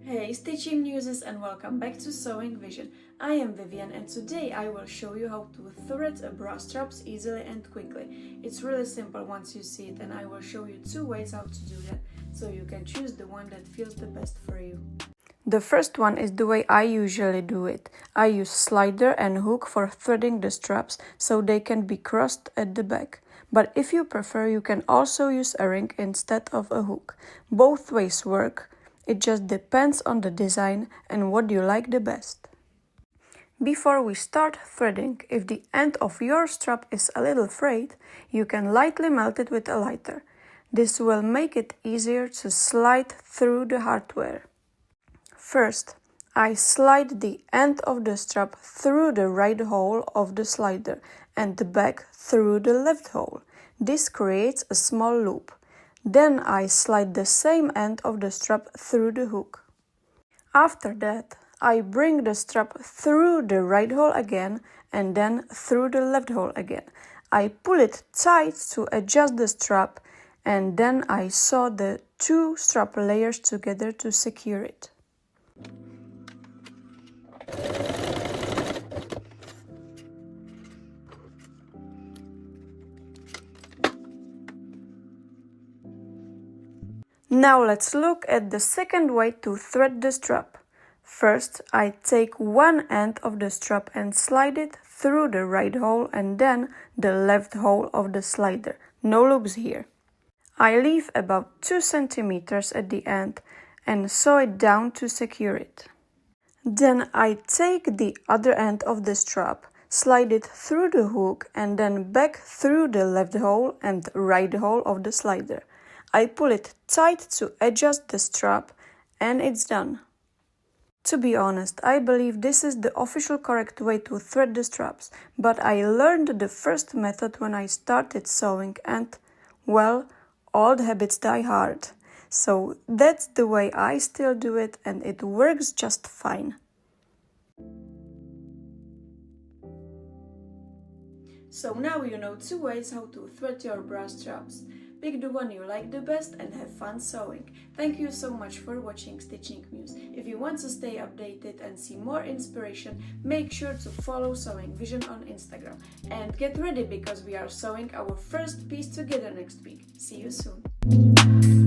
Hey stitching muses, and welcome back to Sewing Vision. I am Vivian, and today I will show you how to thread a bra straps easily and quickly. It's really simple once you see it, and I will show you two ways how to do that, so you can choose the one that feels the best for you. The first one is the way I usually do it. I use slider and hook for threading the straps so they can be crossed at the back. But if you prefer, you can also use a ring instead of a hook. Both ways work. It just depends on the design and what you like the best. Before we start threading, if the end of your strap is a little frayed, you can lightly melt it with a lighter. This will make it easier to slide through the hardware. First, I slide the end of the strap through the right hole of the slider and the back through the left hole. This creates a small loop. Then I slide the same end of the strap through the hook. After that, I bring the strap through the right hole again and then through the left hole again. I pull it tight to adjust the strap, and then I sew the two strap layers together to secure it. Now let's look at the second way to thread the strap. First, I take one end of the strap and slide it through the right hole and then the left hole of the slider. No loops here. I leave about 2 centimeters at the end and sew it down to secure it. Then I take the other end of the strap, slide it through the hook and then back through the left hole and right hole of the slider. I pull it tight to adjust the strap, and it's done. To be honest, I believe this is the official correct way to thread the straps, but I learned the first method when I started sewing and, well, old habits die hard. So that's the way I still do it, and it works just fine. So now you know two ways how to thread your bra straps. Pick the one you like the best and have fun sewing. Thank you so much for watching Stitching Muse. If you want to stay updated and see more inspiration, make sure to follow Sewing Vision on Instagram. And get ready because we are sewing our first piece together next week. See you soon!